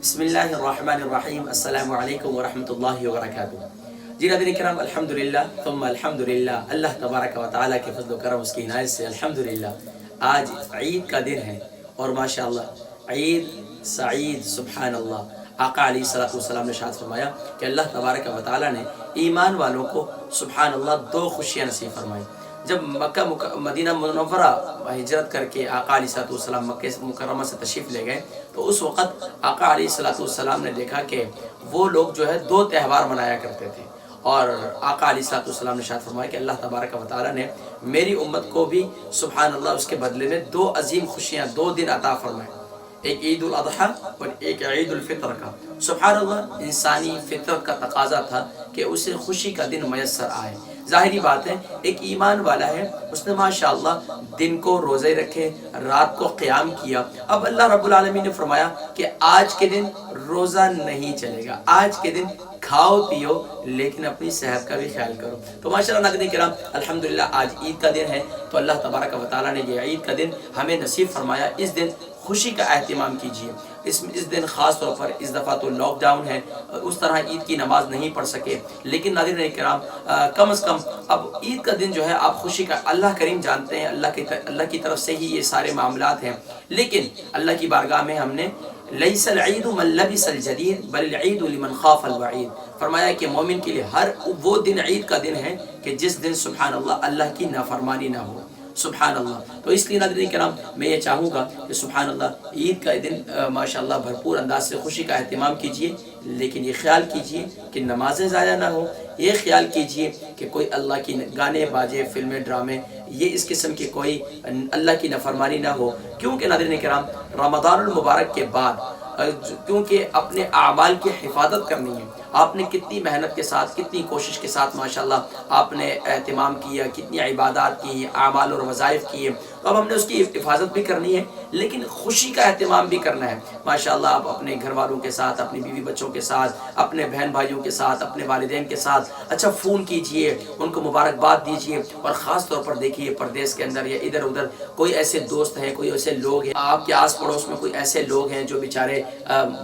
بسم اللہ الرحمن الرحیم، السلام علیکم ورحمۃ اللہ وبرکاتہ۔ جی ناظرین کرام، الحمدللہ ثم الحمدللہ، اللہ تبارک و تعالیٰ کے فضل و کرم، اس کی عنایت سے الحمدللہ آج عید کا دن ہے اور ماشاءاللہ عید سعید، سبحان اللہ۔ آقا علیہ الصلوۃ والسلام نے ارشاد فرمایا کہ اللہ تبارک و تعالیٰ نے ایمان والوں کو سبحان اللہ دو خوشیاں نصیب فرمائی۔ جب مکہ مدینہ منورہ ہجرت کر کے آقا علیہ الصلوۃ والسلام مکہ مکرمہ سے تشریف لے گئے تو اس وقت آقا علیہ الصلوۃ والسلام نے دیکھا کہ وہ لوگ جو ہے دو تہوار منایا کرتے تھے، اور آقا علیہ الصلوۃ والسلام نے ارشاد فرمایا کہ اللہ تبارک و تعالیٰ نے میری امت کو بھی سبحان اللہ اس کے بدلے میں دو عظیم خوشیاں، دو دن عطا فرمائے، ایک عید الاضحیٰ اور ایک عید الفطر کا۔ سبحان اللہ، انسانی فطرت کا تقاضا تھا کہ اسے خوشی کا دن میسر آئے۔ ظاہری بات ہے، ایک ایمان والا ہے، اس نے ماشاءاللہ دن کو روزے رکھے، رات کو قیام کیا۔ اب اللہ رب العالمین نے فرمایا کہ آج کے دن روزہ نہیں چلے گا، آج کے دن کھاؤ پیو لیکن اپنی صحت کا بھی خیال کرو۔ تو ماشاءاللہ ناظرین کرام، الحمدللہ آج عید کا دن ہے، تو اللہ تبارک و تعالیٰ نے یہ عید کا دن ہمیں نصیب فرمایا۔ اس دن خوشی کا اہتمام کیجیے۔ اس دن خاص طور پر اس دفعہ تو لاک ڈاؤن ہے، اس طرح عید کی نماز نہیں پڑھ سکے، لیکن ناظرین کرام کم از کم اب عید کا دن جو ہے آپ خوشی کا، اللہ کریم جانتے ہیں اللہ کی طرف سے ہی یہ سارے معاملات ہیں، لیکن اللہ کی بارگاہ میں ہم نے لیس العید من لبس الجدید بل العید لمن خاف الوعید، فرمایا کہ مومن کے لیے ہر وہ دن عید کا دن ہے کہ جس دن سبحان اللہ کی نافرمانی نہ ہو، سبحان اللہ۔ تو اس لیے ناظرین کرام میں یہ چاہوں گا کہ سبحان اللہ عید کا دن ماشاءاللہ بھرپور انداز سے خوشی کا اہتمام کیجئے، لیکن یہ خیال کیجئے کہ نمازیں ضائع نہ ہو، یہ خیال کیجئے کہ کوئی اللہ کی گانے باجے، فلمیں، ڈرامے، یہ اس قسم کی کوئی اللہ کی نافرمانی نہ ہو، کیونکہ ناظرین کرام رمضان المبارک کے بعد کیونکہ اپنے اعمال کی حفاظت کرنی ہے، آپ نے کتنی محنت کے ساتھ، کتنی کوشش کے ساتھ ماشاءاللہ آپ نے اہتمام کیا، کتنی عبادات کی، اعمال اور وظائف کیے، تو اب ہم نے اس کی حفاظت بھی کرنی ہے، لیکن خوشی کا اہتمام بھی کرنا ہے۔ ماشاءاللہ آپ اپنے گھر والوں کے ساتھ، اپنی بیوی بچوں کے ساتھ، اپنے بہن بھائیوں کے ساتھ، اپنے والدین کے ساتھ اچھا فون کیجئے، ان کو مبارکباد دیجئے، اور خاص طور پر دیکھیے پردیس کے اندر یا ادھر ادھر کوئی ایسے دوست ہیں، کوئی ایسے لوگ ہیں آپ کے آس پڑوس میں، کوئی ایسے لوگ ہیں جو بیچارے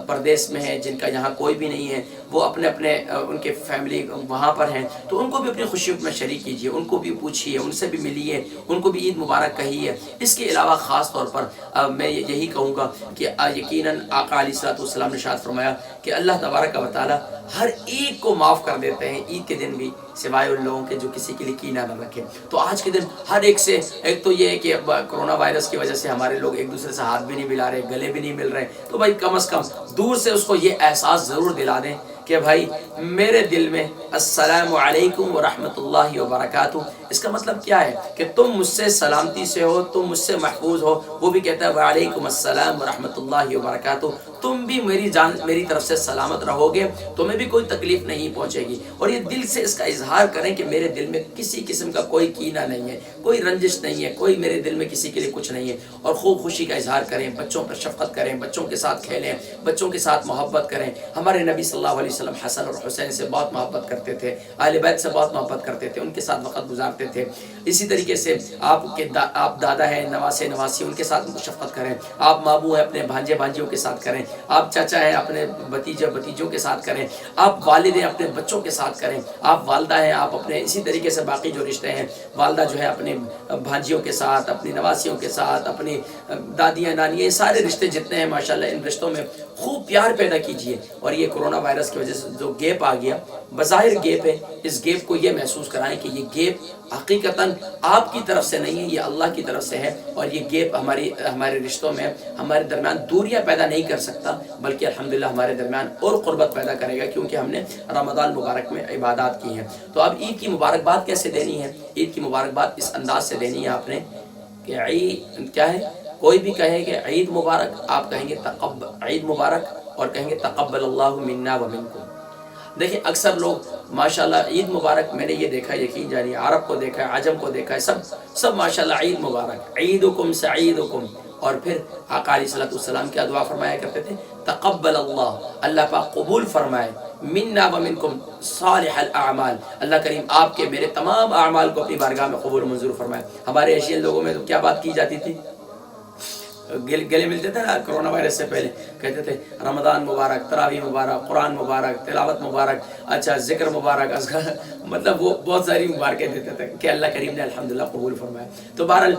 پردیس میں ہیں، جن کا یہاں کوئی بھی نہیں ہے، وہ اپنے ان کے فیملی وہاں پر ہیں، تو ان کو بھی اپنی خوشیوں میں شریک کیجئے، ان کو بھی پوچھئے، ان سے بھی ملیے، ان کو بھی عید مبارک کہیے۔ اس کے علاوہ خاص طور پر میں یہی کہوں گا کہ یقیناً آقا علیہ الصلوۃ والسلام نے ارشاد فرمایا کہ اللہ تبارک و تعالیٰ ہر ایک کو معاف کر دیتے ہیں عید کے دن بھی، سوائے ان لوگوں کے جو کسی کے لیے کینہ نہ رکھے۔ تو آج کے دن ہر ایک سے، ایک تو یہ ہے کہ کرونا وائرس کی وجہ سے ہمارے لوگ ایک دوسرے سے ہاتھ بھی نہیں ملا رہے، گلے بھی نہیں مل رہے، تو بھائی کم از کم دور سے اس کو یہ احساس ضرور دلا دیں کہ بھائی میرے دل میں السلام علیکم ورحمۃ اللہ وبرکاتہ۔ اس کا مطلب کیا ہے کہ تم مجھ سے سلامتی سے ہو، تم مجھ سے محفوظ ہو، وہ بھی کہتا ہے وعلیکم السلام ورحمۃ اللہ وبرکاتہ، تم بھی میری طرف سے سلامت رہو گے، تمہیں بھی کوئی تکلیف نہیں پہنچے گی، اور یہ دل سے اس کا اظہار کریں کہ میرے دل میں کسی قسم کا کوئی کینہ نہیں ہے، کوئی رنجش نہیں ہے، کوئی میرے دل میں کسی کے لیے کچھ نہیں ہے، اور خوب خوشی کا اظہار کریں، بچوں پر شفقت کریں، بچوں کے ساتھ کھیلیں، بچوں کے ساتھ محبت کریں۔ ہمارے نبی صلی اللہ علیہ وسلم حسن اور حسین سے بہت محبت کرتے تھے، اہل بیت سے بہت محبت کرتے تھے، ان کے ساتھ وقت گزارتے تھے۔ اسی طریقے سے آپ دادا ہیں، نواسے نواسی، ان کے ساتھ شفقت کریں، آپ ماموں ہیں اپنے بھانجے بھانجیوں کے ساتھ کریں، آپ چاچا ہیں اپنے بھتیجے بھتیجوں کے ساتھ کریں، آپ والد ہیں اپنے بچوں کے ساتھ کریں، آپ والدہ ہیں آپ اپنے، اسی طریقے سے باقی جو رشتے ہیں، والدہ جو ہے اپنے بھانجیوں کے ساتھ، اپنی نواسیوں کے ساتھ، اپنی دادیاں نانیاں، یہ سارے رشتے جتنے ہیں ماشاءاللہ ان رشتوں میں خوب پیار پیدا کیجیے۔ اور یہ کرونا وائرس کی وجہ سے جو گیپ آ گیا، بظاہر گیپ ہے، اس گیپ کو یہ محسوس کرائیں کہ یہ گیپ حقیقتاً آپ کی طرف سے نہیں ہے، یہ اللہ کی طرف سے ہے، اور یہ گیپ ہمارے رشتوں میں، ہمارے درمیان دوریاں پیدا نہیں کر سکتا، بلکہ الحمدللہ ہمارے درمیان اور قربت پیدا کرے گا، کیونکہ ہم نے رمضان مبارک میں عبادات کی ہیں۔ تو اب عید کی مبارکباد کیسے دینی ہے؟ عید کی مبارکباد اس انداز سے دینی ہے آپ نے کہ عید کیا ہے، کوئی بھی کہے کہ عید مبارک، آپ کہیں گے عید مبارک، اور کہیں گے تقبل اللہ منا و منکم۔ دیکھیں اکثر لوگ ماشاءاللہ عید مبارک، میں نے یہ دیکھا ہے، یقین جانیے عرب کو دیکھا ہے، عجم کو دیکھا ہے، سب ماشاءاللہ عید مبارک، عیدکم سعیدکم، اور پھر آقا علیہ الصلوۃ والسلام کیا دعا فرمایا کرتے تھے؟ تقبل اللہ پاک قبول فرمائے، منا و منکم صالح الاعمال، اللہ کریم آپ کے میرے تمام اعمال کو اپنی بارگاہ میں قبول منظور فرمائے۔ ہمارے ایشین لوگوں میں تو کیا بات کی جاتی تھی، گلے ملتے تھے نا کرونا وائرس سے پہلے، کہتے تھے رمضان مبارک، تراویح مبارک، قرآن مبارک، تلاوت مبارک، اچھا ذکر مبارک، مطلب وہ بہت ساری مبارکیں دیتے تھے کہ اللہ کریم نے الحمدللہ قبول فرمایا۔ تو بہرحال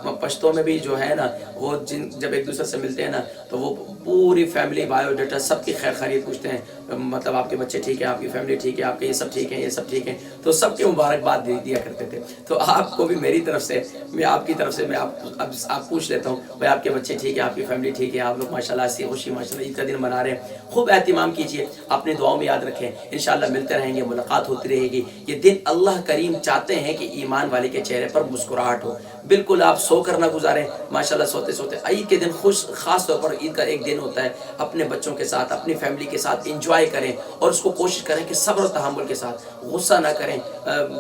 ہم پشتوں میں بھی جو ہے نا وہ جب ایک دوسرے سے ملتے ہیں نا تو وہ پوری فیملی بایو ڈیٹا سب کی خیر خیریت پوچھتے ہیں، مطلب آپ کے بچے ٹھیک ہیں، آپ کی فیملی ٹھیک ہے، آپ کے یہ سب ٹھیک ہیں، یہ سب ٹھیک ہیں، تو سب کے مبارکباد دیا کرتے تھے۔ تو آپ کو بھی میری طرف سے، میں آپ کی طرف سے میں آپ پوچھ لیتا ہوں بھائی آپ کے بچے ٹھیک ہیں، آپ کی فیملی ٹھیک ہے، آپ لوگ ماشاءاللہ سے خوشی ماشاءاللہ عید کا دن منا رہے ہیں، خوب اہتمام کیجیے، اپنے دعاؤں میں یاد رکھیں، انشاءاللہ ملتے رہیں گے، ملاقات ہوتی رہے گی۔ یہ دن اللہ کریم چاہتے ہیں کہ ایمان والے کے چہرے پر مسکراہٹ ہو، بالکل آپ سو کر نہ گزاریں، ماشاءاللہ سوتے سوتے عید کے دن خاص طور پر عید کا ایک دن ہوتا ہے اپنے بچوں کے ساتھ، اپنی فیملی کے ساتھ انجوائے کریں، اور اس کو کوشش کریں کہ صبر و تحمل کے ساتھ، غصہ نہ کریں،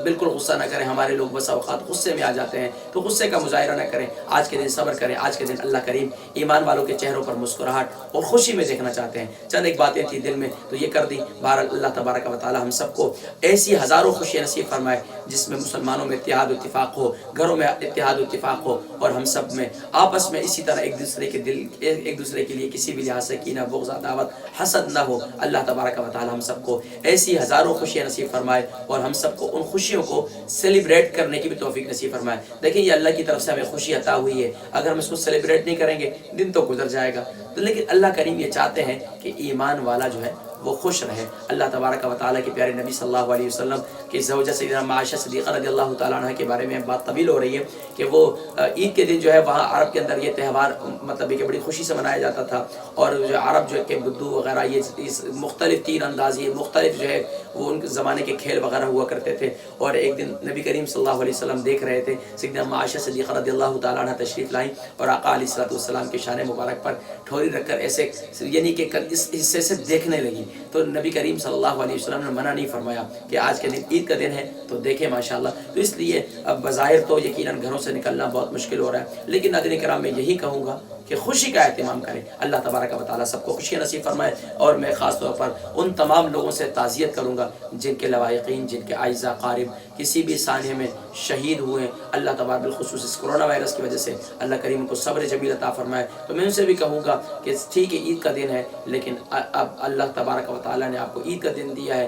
بالکل غصہ نہ کریں۔ ہمارے لوگ بسا اوقات غصے میں آ جاتے ہیں، تو غصے کا مظاہرہ نہ کریں، آج کے دن صبر کریں، آج کے دن اللہ کریم ایمان والوں کے چہروں پر مسکراہٹ اور خوشی میں دیکھنا چاہتے ہیں۔ چند ایک باتیں تھی دل میں تو یہ کر دی، بہرحال اللہ تبارک و تعالی ہم سب کو ایسی ہزاروں خوشیاں نصیب فرمائے جس میں مسلمانوں میں اتحاد و اتفاق ہو، گھروں میں اتحاد و اتفاق ہو، اور ہم سب میں آپس میں اسی طرح ایک دوسرے کے لیے کسی بھی لحاظ سے کینہ، بغض، عداوت، حسد نہ ہو۔ اللہ تبارک و تعالی ہم سب کو ایسی ہزاروں خوشیاں نصیب فرمائے اور ہم سب کو ان خوشیوں کو سیلیبریٹ کرنے کی بھی توفیق نصیب فرمائے۔ دیکھیں یہ اللہ کی طرف سے ہمیں خوشی عطا ہوئی ہے، اگر ہم اس کو سیلیبریٹ نہیں کریں گے دن تو گزر جائے گا، لیکن اللہ کریم یہ چاہتے ہیں کہ ایمان والا جو ہے وہ خوش رہے۔ اللہ تبارک و تعالیٰ کے پیارے نبی صلی اللہ علیہ وسلم کی زوجہ سیدنا عائشہ صدیقہ رضی اللہ تعالیٰ عنہ کے بارے میں بات طویل ہو رہی ہے کہ وہ عید کے دن جو ہے وہاں عرب کے اندر یہ تہوار مطلب کہ بڑی خوشی سے منایا جاتا تھا، اور جو عرب جو کہ بدو وغیرہ یہ مختلف تیر اندازی، مختلف جو ہے وہ ان کے زمانے کے کھیل وغیرہ ہوا کرتے تھے۔ اور ایک دن نبی کریم صلی اللہ علیہ وسلم دیکھ رہے تھے، سیدنا عائشہ صدیقہ رضی اللہ تعالیٰ عنہ تشریف لائیں اور آقا علیہ الصلوۃ والسلام کے شان مبارک پر ٹھوری رکھ کر ایسے یعنی کہ اس حصے سے دیکھنے لگی، تو نبی کریم صلی اللہ علیہ وسلم نے منع نہیں فرمایا کہ آج کے دن عید کا دن ہے تو دیکھیں ماشاءاللہ۔ تو اس لیے اب بظاہر تو یقیناً گھروں سے نکلنا بہت مشکل ہو رہا ہے، لیکن ناظرین کرام میں یہی کہوں گا کہ خوشی کا اہتمام کریں۔ اللہ تبارک و تعالیٰ سب کو خوشی نصیب فرمائے، اور میں خاص طور پر ان تمام لوگوں سے تعزیت کروں گا جن کے لواحقین، جن کے اعزاء قارب کسی بھی سانحے میں شہید ہوئے، اللہ تبارک بالخصوص اس کرونا وائرس کی وجہ سے اللہ کریم ان کو صبر جمیل عطا فرمائے۔ تو میں ان سے بھی کہوں گا کہ ٹھیک ہے عید کا دن ہے، لیکن اب اللہ تبارک و تعالیٰ نے آپ کو عید کا دن دیا ہے،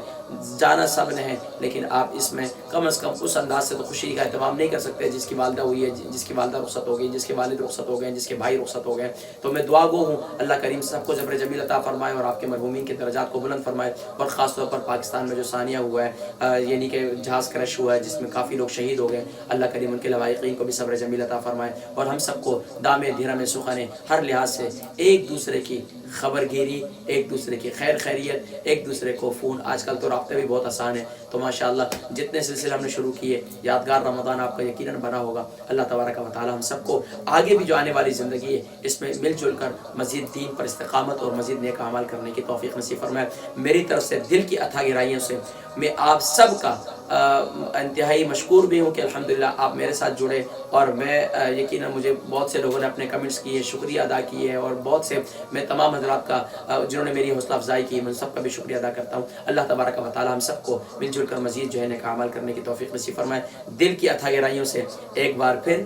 جانا سب نے ہے، لیکن آپ اس میں کم از کم اس انداز سے تو خوشی کا اہتمام نہیں کر سکتے جس کی والدہ ہوئی ہے، جس کی والدہ رخصت ہو گئی، جس کے والد رخصت ہو گئے، جس کے بھائی رخصت ہو گئے۔ تو میں دعا گو ہوں اللہ کریم سب کو صبر جمیل عطا فرمائے اور آپ کے مرحومین کے درجات کو بلند فرمائے، اور خاص طور پر پاکستان میں جو ثانیہ ہوا ہے یعنی کہ جہاز کرش ہوا ہے جس میں کافی لوگ شہید ہو گئے، اللہ کریم ان کے لواحقین کو بھی صبر جمیل عطا فرمائے، اور ہم سب کو دامے دھرم سخن ہر لحاظ سے ایک دوسرے کی خبر گیری، ایک دوسرے کی خیر خیریت، ایک دوسرے کو فون، آج کل تو رابطے بھی بہت آسان ہیں، تو ماشاءاللہ جتنے سلسلے ہم نے شروع کیے یادگار رمضان آپ کا یقیناً بنا ہوگا۔ اللہ تبارک و تعالی ہم سب کو آگے بھی جو آنے والی زندگی ہے اس میں مل جل کر مزید دین پر استقامت اور مزید نیک اعمال کرنے کی توفیق نصیب فرمائے۔ میری طرف سے دل کی اتھا گہرائیوں سے میں آپ سب کا انتہائی مشکور بھی ہوں کہ الحمدللہ آپ میرے ساتھ جڑے، اور میں یقیناً مجھے بہت سے لوگوں نے اپنے کمنٹس کیے، شکریہ ادا کیے، اور بہت سے میں تمام حضرات کا جنہوں نے میری حوصلہ افزائی کی میں سب کا بھی شکریہ ادا کرتا ہوں۔ اللہ تبارک و تعالی ہم سب کو مل جل کر مزید جو ہے نیک اعمال کرنے کی توفیق نصیب فرمائے۔ دل کی اتھا گہرائیوں سے ایک بار پھر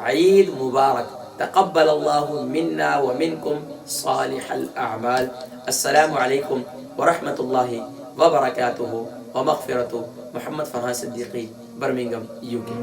عید مبارک، تقبل اللہ منا ومنکم صالح الاعمال۔ السلام علیکم ورحمۃ اللہ وبرکاتہ ومغفرۃ۔ محمد فرحان صدیقی، برمنگم، یو کے۔